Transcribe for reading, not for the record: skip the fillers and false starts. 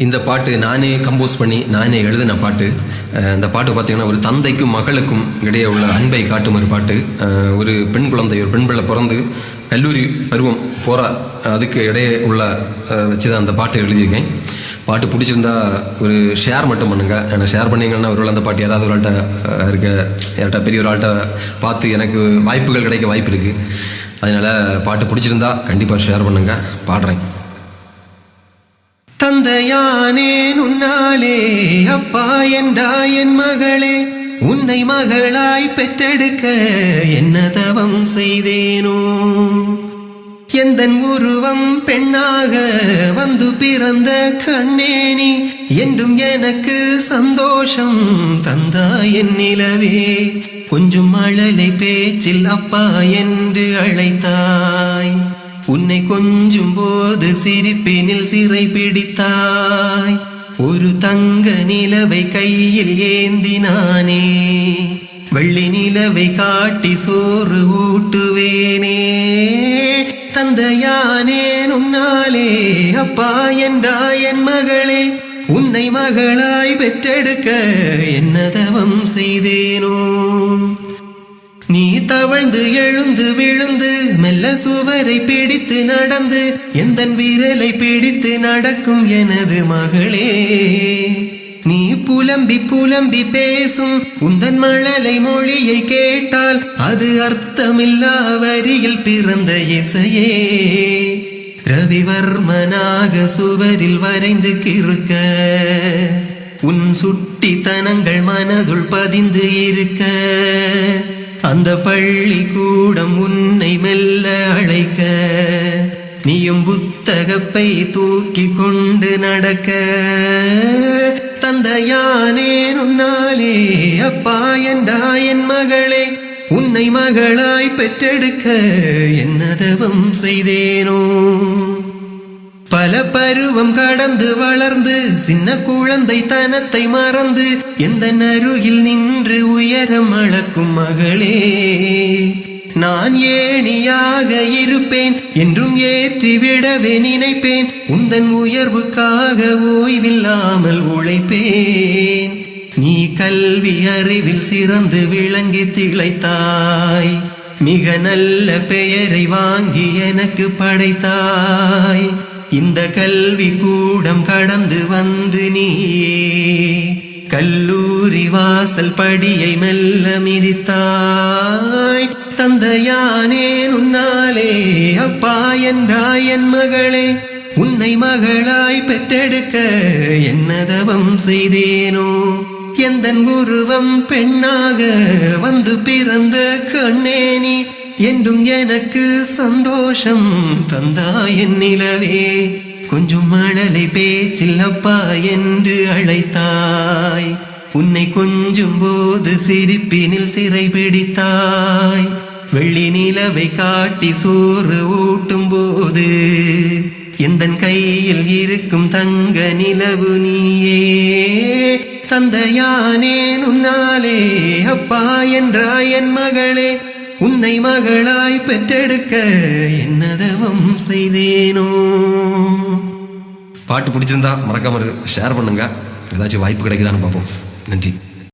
இந்த பாட்டு நானே கம்போஸ் பண்ணி நானே எழுதின பாட்டு. இந்த பாட்டு பார்த்திங்கன்னா ஒரு தந்தைக்கும் மகளுக்கும் இடையே உள்ள அன்பை காட்டும் ஒரு பாட்டு. ஒரு பெண் குழந்தை, ஒரு பெண் பிள்ளை பிறந்து கல்லூரி பருவம் போகிற அதுக்கு இடையே உள்ள வச்சு தான் அந்த பாட்டு எழுதியிருக்கேன். பாட்டு பிடிச்சிருந்தா ஒரு ஷேர் மட்டும் பண்ணுங்கள். ஏன்னா ஷேர் பண்ணிங்கன்னா ஒரு அந்த பாட்டு யாராவது ஒரு ஆள்கிட்ட யார்கிட்ட பெரிய ஒரு ஆள்கிட்ட பார்த்து எனக்கு வாய்ப்புகள் கிடைக்க வாய்ப்பு இருக்குது. அதனால் பாட்டு பிடிச்சிருந்தா கண்டிப்பாக ஷேர் பண்ணுங்கள். பாடுறேன். தந்தையானேன் உன்னாலே, அப்பா என்றா என் மகளே, உன்னை மகளாய் பெற்றெடுக்க என்ன தவம் செய்தேனோ. எந்தன் உருவம் பெண்ணாக வந்து பிறந்த கண்ணேனி, என்றும் எனக்கு சந்தோஷம் தந்தாய் என் நிலவே. கொஞ்சம் மழலை பேச்சில் அப்பா என்று அழைத்தாய். உன்னை கொஞ்சும் போது சிரிப்பினில் சிறை பிடித்தாய். ஒரு தங்க நிலவை கையில் ஏந்தினானே, வெள்ளி நிலவை காட்டி சோறு ஊட்டுவேனே. தந்தையானேன் உன்னாலே, அப்பா என்றா என் மகளே, உன்னை மகளாய் பெற்றெடுக்க என்ன தவம் செய்தேனோ. நீ தவழ்ந்து எழுந்து விழுந்து மெல்ல சுவரை பிடித்து நடந்து எந்தன் விரலை பிடித்து நடக்கும் எனது மகளே. நீ புலம்பி புலம்பி பேசும் உந்தன் மழலை மொழியை கேட்டால் அது அர்த்தமில்லா வரியில் பிறந்த இசையே. ரவிவர்மனாக சுவரில் வரைந்து கிறுக்க உன் சுட்டித்தனங்கள் மனதுள் பதிந்து இருக்க, அந்த பள்ளி கூடம் உன்னை மெல்ல அழைக்க, நீயும் புத்தகப்பை தூக்கி கொண்டு நடக்க. தந்தையானேன் உன்னாலே, அப்பா என்றா என் மகளே, உன்னை மகளாய் பெற்றெடுக்க என்ன தவம் செய்தேனோ. பல பருவம் கடந்து வளர்ந்து சின்ன குழந்தை தனத்தை மறந்து எந்த அருகில் நின்று உயரம் அளக்கும் மகளே. நான் ஏணியாக இருப்பேன் என்றும் ஏற்றிவிடவே நினைப்பேன். உந்தன் உயர்வுக்காக ஓய்வில்லாமல் உழைப்பேன். நீ கல்வி அறிவில் சிறந்து விளங்கி திளைத்தாய். மிக நல்ல பெயரை வாங்கி எனக்கு படைத்தாய். இந்த கல்வி கூடம் கடந்து வந்து நீயே கல்லூரி வாசல் படியை மெல்ல மிதித்தாய். தந்தையானேன் உன்னாலே, அப்பா என்றா என் மகளே, உன்னை மகளாய் பெற்றெடுக்க என்ன தவம் செய்தேனோ. எந்தன் உருவம் பெண்ணாக வந்து பிறந்த கண்ணேனி, என்றும் எனக்கு சந்தோஷம் தந்தாய் என் நிலவே. கொஞ்சம் மழலை பேச்சில் அப்பா என்று அழைத்தாய். உன்னை கொஞ்சும் போது சிரிப்பினில் சிறை பிடித்தாய். வெள்ளி நிலவை காட்டி சோறு ஊட்டும் போது எந்தன் கையில் இருக்கும் தங்க நிலவு நீயே. தந்தையானேன் உன்னாலே, அப்பா என்றா என் மகளே, உன்னை மகளாய் பெற்றெடுக்க என்ன தவம் செய்தேனோ. பாட்டு பிடிச்சிருந்தா மறக்காம ஷேர் பண்ணுங்க. ஏதாச்சும் வாய்ப்பு கிடைக்குதான்னு பார்ப்போம். நன்றி.